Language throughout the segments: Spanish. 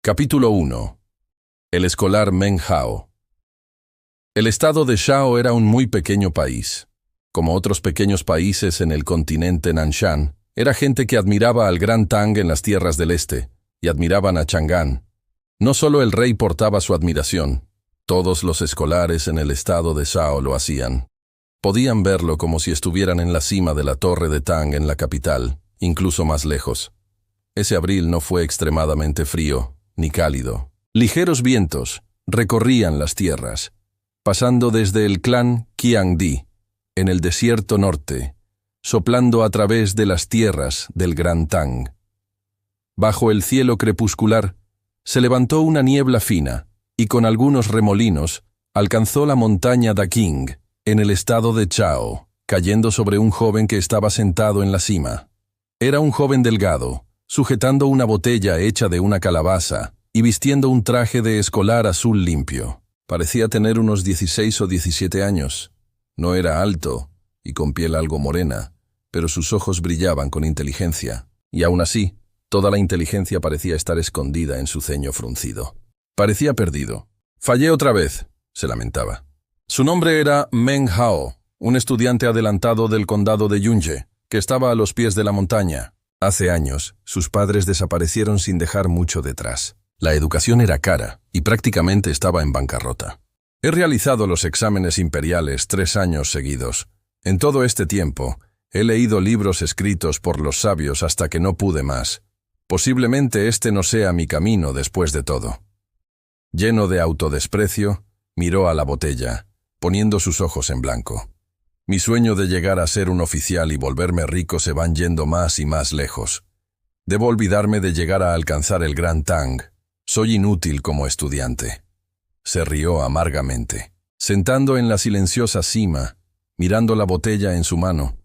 Capítulo 1. El escolar Meng Hao. El estado de Shao era un muy pequeño país. Como otros pequeños países en el continente Nanshan, era gente que admiraba al Gran Tang en las tierras del este, y admiraban a Chang'an. No solo el rey portaba su admiración, todos los escolares en el estado de Shao lo hacían. Podían verlo como si estuvieran en la cima de la torre de Tang en la capital, incluso más lejos. Ese abril no fue extremadamente frío, ni cálido. Ligeros vientos recorrían las tierras, pasando desde el clan Qiangdi, en el desierto norte, soplando a través de las tierras del Gran Tang. Bajo el cielo crepuscular, se levantó una niebla fina, y con algunos remolinos, alcanzó la montaña Daking, en el estado de Chao, cayendo sobre un joven que estaba sentado en la cima. Era un joven delgado, sujetando una botella hecha de una calabaza y vistiendo un traje de escolar azul limpio. Parecía tener unos 16 o 17 años. No era alto y con piel algo morena, pero sus ojos brillaban con inteligencia, y aún así, toda la inteligencia parecía estar escondida en su ceño fruncido. Parecía perdido. «Fallé otra vez», se lamentaba. Su nombre era Meng Hao, un estudiante adelantado del condado de Yunje, que estaba a los pies de la montaña. Hace años, sus padres desaparecieron sin dejar mucho detrás. La educación era cara y prácticamente estaba en bancarrota. He realizado los exámenes imperiales 3 años seguidos. En todo este tiempo, he leído libros escritos por los sabios hasta que no pude más. Posiblemente este no sea mi camino después de todo. Lleno de autodesprecio, miró a la botella, poniendo sus ojos en blanco. Mi sueño de llegar a ser un oficial y volverme rico se van yendo más y más lejos. Debo olvidarme de llegar a alcanzar el Gran Tang. Soy inútil como estudiante. Se rió amargamente. Sentando en la silenciosa cima, mirando la botella en su mano,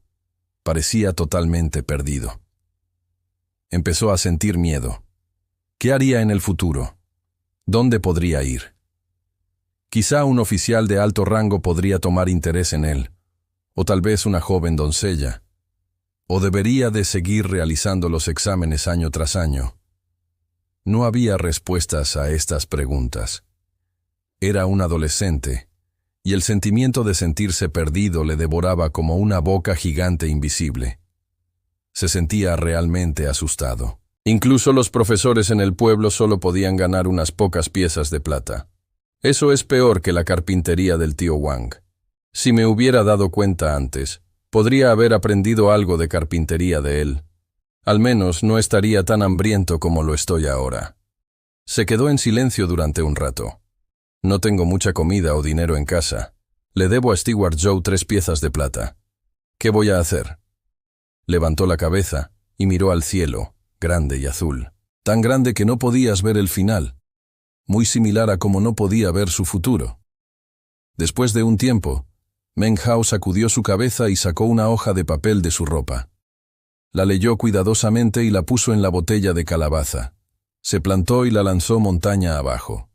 parecía totalmente perdido. Empezó a sentir miedo. ¿Qué haría en el futuro? ¿Dónde podría ir? Quizá un oficial de alto rango podría tomar interés en él, o tal vez una joven doncella. ¿O debería de seguir realizando los exámenes año tras año? No había respuestas a estas preguntas. Era un adolescente, y el sentimiento de sentirse perdido le devoraba como una boca gigante invisible. Se sentía realmente asustado. Incluso los profesores en el pueblo solo podían ganar unas pocas piezas de plata. Eso es peor que la carpintería del tío Wang. Si me hubiera dado cuenta antes, podría haber aprendido algo de carpintería de él. Al menos no estaría tan hambriento como lo estoy ahora. Se quedó en silencio durante un rato. No tengo mucha comida o dinero en casa. Le debo a Stewart Joe 3 piezas de plata. ¿Qué voy a hacer? Levantó la cabeza y miró al cielo, grande y azul. Tan grande que no podías ver el final. Muy similar a como no podía ver su futuro. Después de un tiempo, Meng Hao sacudió su cabeza y sacó una hoja de papel de su ropa. La leyó cuidadosamente y la puso en la botella de calabaza. Se plantó y la lanzó montaña abajo.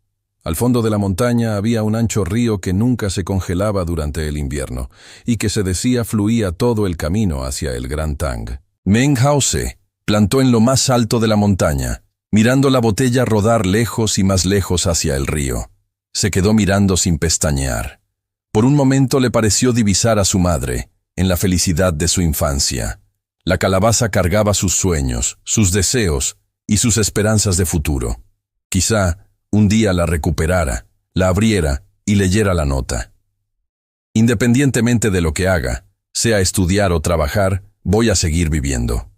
Al fondo de la montaña había un ancho río que nunca se congelaba durante el invierno, y que se decía fluía todo el camino hacia el Gran Tang. Meng Hao se plantó en lo más alto de la montaña, mirando la botella rodar lejos y más lejos hacia el río. Se quedó mirando sin pestañear. Por un momento le pareció divisar a su madre, en la felicidad de su infancia. La calabaza cargaba sus sueños, sus deseos y sus esperanzas de futuro. Quizá un día la recuperara, la abriera y leyera la nota. Independientemente de lo que haga, sea estudiar o trabajar, voy a seguir viviendo.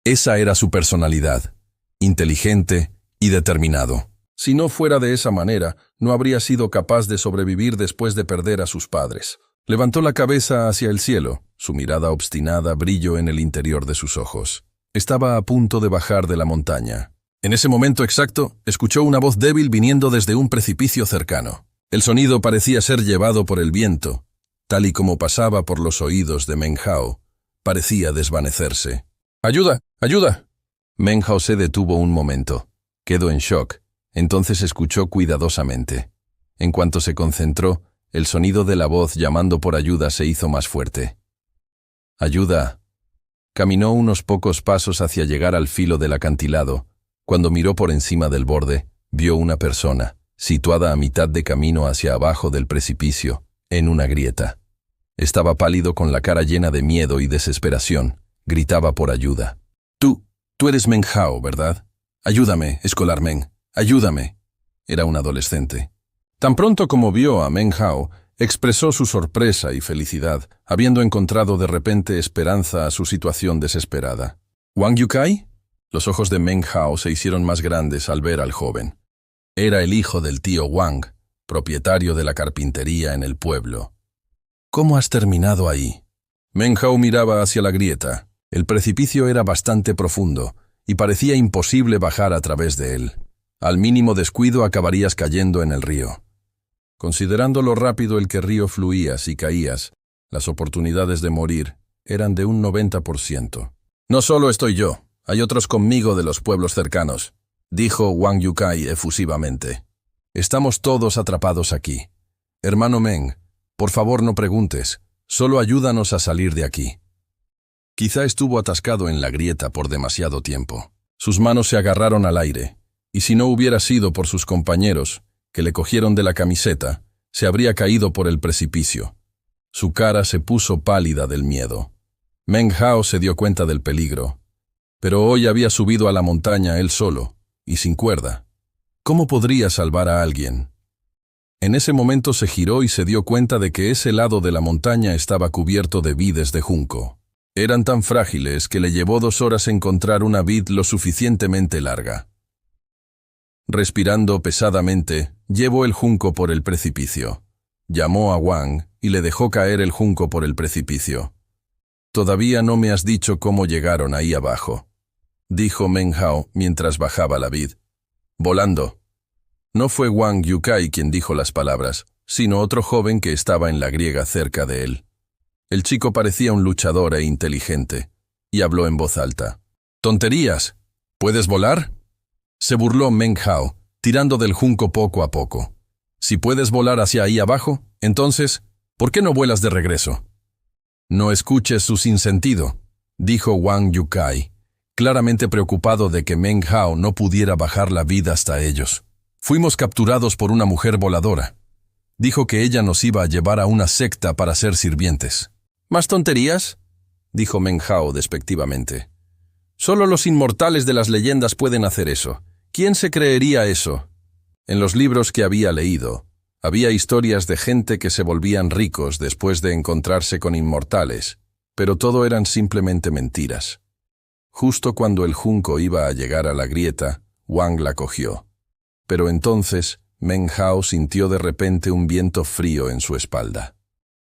Esa era su personalidad, inteligente y determinado. Si no fuera de esa manera, no habría sido capaz de sobrevivir después de perder a sus padres. Levantó la cabeza hacia el cielo, su mirada obstinada brilló en el interior de sus ojos. Estaba a punto de bajar de la montaña. En ese momento exacto, escuchó una voz débil viniendo desde un precipicio cercano. El sonido parecía ser llevado por el viento, tal y como pasaba por los oídos de Meng Hao. Parecía desvanecerse. «¡Ayuda! ¡Ayuda!». Meng Hao se detuvo un momento. Quedó en shock. Entonces escuchó cuidadosamente. En cuanto se concentró, el sonido de la voz llamando por ayuda se hizo más fuerte. «¡Ayuda!». Caminó unos pocos pasos hacia llegar al filo del acantilado, Cuando miró por encima del borde, vio una persona, situada a mitad de camino hacia abajo del precipicio, en una grieta. Estaba pálido con la cara llena de miedo y desesperación. Gritaba por ayuda. Tú eres Meng Hao, ¿verdad? Ayúdame, escolar Meng, ayúdame. Era un adolescente. Tan pronto como vio a Meng Hao, expresó su sorpresa y felicidad, habiendo encontrado de repente esperanza a su situación desesperada. ¿Wang Yukai? Los ojos de Meng Hao se hicieron más grandes al ver al joven. Era el hijo del tío Wang, propietario de la carpintería en el pueblo. ¿Cómo has terminado ahí? Meng Hao miraba hacia la grieta. El precipicio era bastante profundo y parecía imposible bajar a través de él. Al mínimo descuido acabarías cayendo en el río. Considerando lo rápido el que río fluía si caías, las oportunidades de morir eran de un 90%. No solo estoy yo, hay otros conmigo de los pueblos cercanos, dijo Wang Yukai efusivamente. Estamos todos atrapados aquí. Hermano Meng, por favor no preguntes, solo ayúdanos a salir de aquí. Quizá estuvo atascado en la grieta por demasiado tiempo. Sus manos se agarraron al aire, y si no hubiera sido por sus compañeros, que le cogieron de la camiseta, se habría caído por el precipicio. Su cara se puso pálida del miedo. Meng Hao se dio cuenta del peligro, pero hoy había subido a la montaña él solo, y sin cuerda. ¿Cómo podría salvar a alguien? En ese momento se giró y se dio cuenta de que ese lado de la montaña estaba cubierto de vides de junco. Eran tan frágiles que le llevó 2 horas encontrar una vid lo suficientemente larga. Respirando pesadamente, llevó el junco por el precipicio. Llamó a Wang y le dejó caer el junco por el precipicio. «Todavía no me has dicho cómo llegaron ahí abajo», dijo Meng Hao mientras bajaba la vid. «Volando». No fue Wang Yukai quien dijo las palabras, sino otro joven que estaba en la griega cerca de él. El chico parecía un luchador e inteligente, y habló en voz alta. «¿Tonterías? ¿Puedes volar?», se burló Meng Hao, tirando del junco poco a poco. «Si puedes volar hacia ahí abajo, entonces, ¿por qué no vuelas de regreso?» «No escuches su sinsentido», dijo Wang Yukai, claramente preocupado de que Meng Hao no pudiera bajar la vid hasta ellos. «Fuimos capturados por una mujer voladora. Dijo que ella nos iba a llevar a una secta para ser sirvientes». «¿Más tonterías?», dijo Meng Hao despectivamente. «Solo los inmortales de las leyendas pueden hacer eso. ¿Quién se creería eso?». En los libros que había leído, había historias de gente que se volvían ricos después de encontrarse con inmortales, pero todo eran simplemente mentiras. Justo cuando el junco iba a llegar a la grieta, Wang la cogió. Pero entonces, Meng Hao sintió de repente un viento frío en su espalda.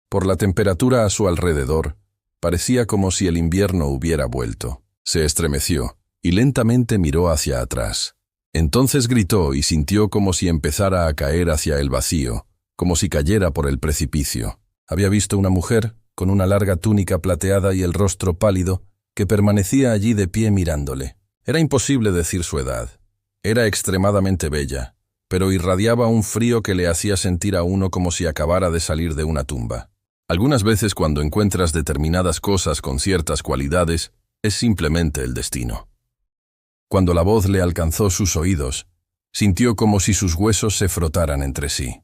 Por la temperatura a su alrededor, parecía como si el invierno hubiera vuelto. Se estremeció y lentamente miró hacia atrás. Entonces gritó y sintió como si empezara a caer hacia el vacío, como si cayera por el precipicio. Había visto una mujer, con una larga túnica plateada y el rostro pálido, que permanecía allí de pie mirándole. Era imposible decir su edad. Era extremadamente bella, pero irradiaba un frío que le hacía sentir a uno como si acabara de salir de una tumba. Algunas veces cuando encuentras determinadas cosas con ciertas cualidades, es simplemente el destino. Cuando la voz le alcanzó sus oídos, sintió como si sus huesos se frotaran entre sí.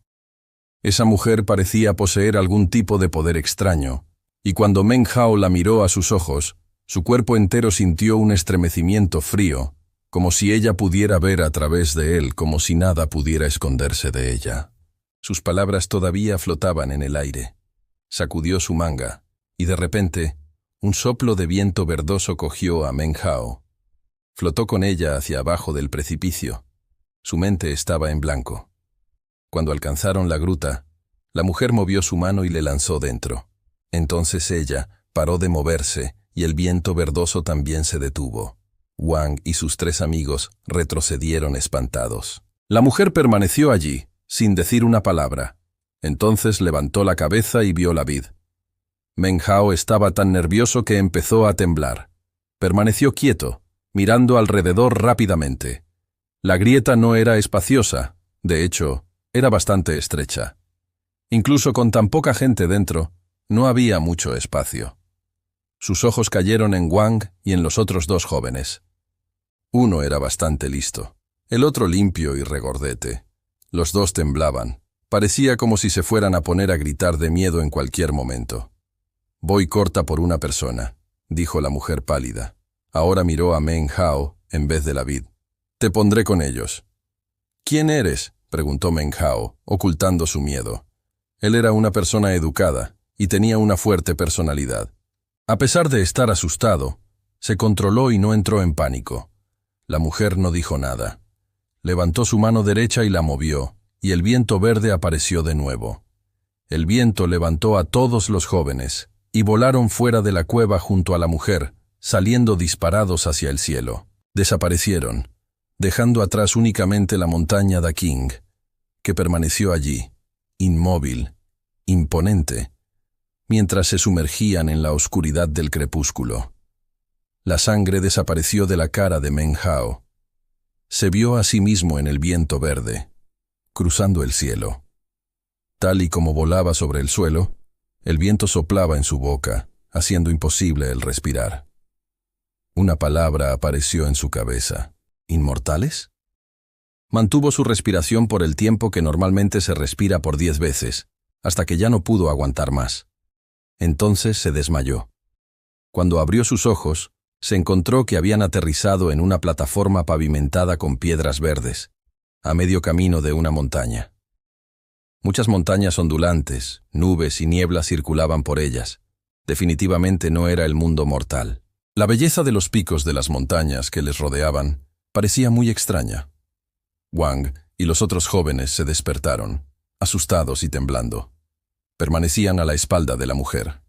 Esa mujer parecía poseer algún tipo de poder extraño, y cuando Meng Hao la miró a sus ojos, su cuerpo entero sintió un estremecimiento frío, como si ella pudiera ver a través de él, como si nada pudiera esconderse de ella. Sus palabras todavía flotaban en el aire. Sacudió su manga, y de repente, un soplo de viento verdoso cogió a Meng Hao. Flotó con ella hacia abajo del precipicio. Su mente estaba en blanco. Cuando alcanzaron la gruta, la mujer movió su mano y le lanzó dentro. Entonces ella paró de moverse y el viento verdoso también se detuvo. Wang y sus 3 amigos retrocedieron espantados. La mujer permaneció allí, sin decir una palabra. Entonces levantó la cabeza y vio la vid. Meng Hao estaba tan nervioso que empezó a temblar. Permaneció quieto, mirando alrededor rápidamente. La grieta no era espaciosa, de hecho, era bastante estrecha. Incluso con tan poca gente dentro, no había mucho espacio. Sus ojos cayeron en Wang y en los otros 2 jóvenes. Uno era bastante listo, el otro limpio y regordete. Los dos temblaban. Parecía como si se fueran a poner a gritar de miedo en cualquier momento. «Voy corta por una persona», dijo la mujer pálida. Ahora miró a Meng Hao en vez de la vid. «Te pondré con ellos». «¿Quién eres?», preguntó Meng Hao, ocultando su miedo. Él era una persona educada y tenía una fuerte personalidad. A pesar de estar asustado, se controló y no entró en pánico. La mujer no dijo nada. Levantó su mano derecha y la movió, y el viento verde apareció de nuevo. El viento levantó a todos los jóvenes, y volaron fuera de la cueva junto a la mujer, saliendo disparados hacia el cielo. Desaparecieron, dejando atrás únicamente la montaña Da King, que permaneció allí, inmóvil, imponente, mientras se sumergían en la oscuridad del crepúsculo. La sangre desapareció de la cara de Meng Hao. Se vio a sí mismo en el viento verde, cruzando el cielo. Tal y como volaba sobre el suelo, el viento soplaba en su boca, haciendo imposible el respirar. Una palabra apareció en su cabeza. ¿Inmortales? Mantuvo su respiración por el tiempo que normalmente se respira por 10 veces, hasta que ya no pudo aguantar más. Entonces se desmayó. Cuando abrió sus ojos, se encontró que habían aterrizado en una plataforma pavimentada con piedras verdes, a medio camino de una montaña. Muchas montañas ondulantes, nubes y nieblas circulaban por ellas. Definitivamente no era el mundo mortal. La belleza de los picos de las montañas que les rodeaban parecía muy extraña. Wang y los otros jóvenes se despertaron, asustados y temblando. Permanecían a la espalda de la mujer.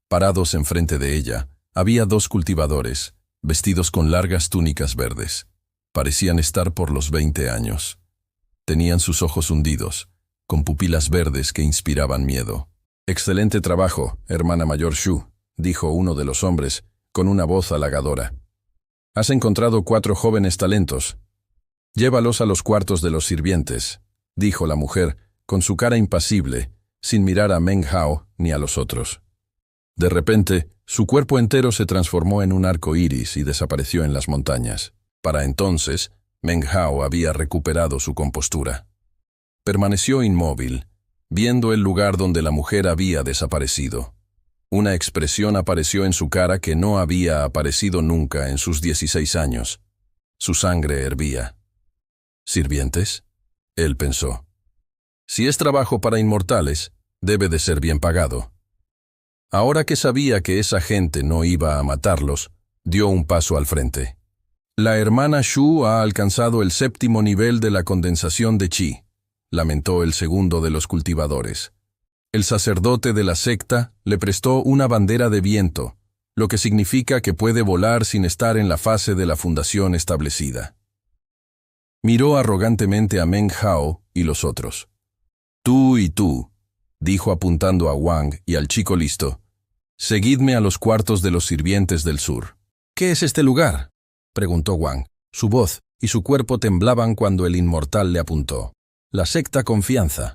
Parados enfrente de ella, había 2 cultivadores, vestidos con largas túnicas verdes. Parecían estar por los 20 años. Tenían sus ojos hundidos, con pupilas verdes que inspiraban miedo. «Excelente trabajo, hermana mayor Shu», dijo uno de los hombres, con una voz halagadora. «Has encontrado 4 jóvenes talentos. Llévalos a los cuartos de los sirvientes», dijo la mujer, con su cara impasible, sin mirar a Meng Hao ni a los otros. De repente, su cuerpo entero se transformó en un arco iris y desapareció en las montañas. Para entonces, Meng Hao había recuperado su compostura. Permaneció inmóvil, viendo el lugar donde la mujer había desaparecido. Una expresión apareció en su cara que no había aparecido nunca en sus 16 años. Su sangre hervía. «¿Sirvientes?», él pensó. «Si es trabajo para inmortales, debe de ser bien pagado». Ahora que sabía que esa gente no iba a matarlos, dio un paso al frente. «La hermana Shu ha alcanzado el 7º nivel de la condensación de chi», lamentó el segundo de los cultivadores. El sacerdote de la secta le prestó una bandera de viento, lo que significa que puede volar sin estar en la fase de la fundación establecida. Miró arrogantemente a Meng Hao y los otros. «Tú y tú», dijo apuntando a Wang y al chico listo, «seguidme a los cuartos de los sirvientes del sur». «¿Qué es este lugar?», preguntó Wang. Su voz y su cuerpo temblaban cuando el inmortal le apuntó. «La secta Confianza».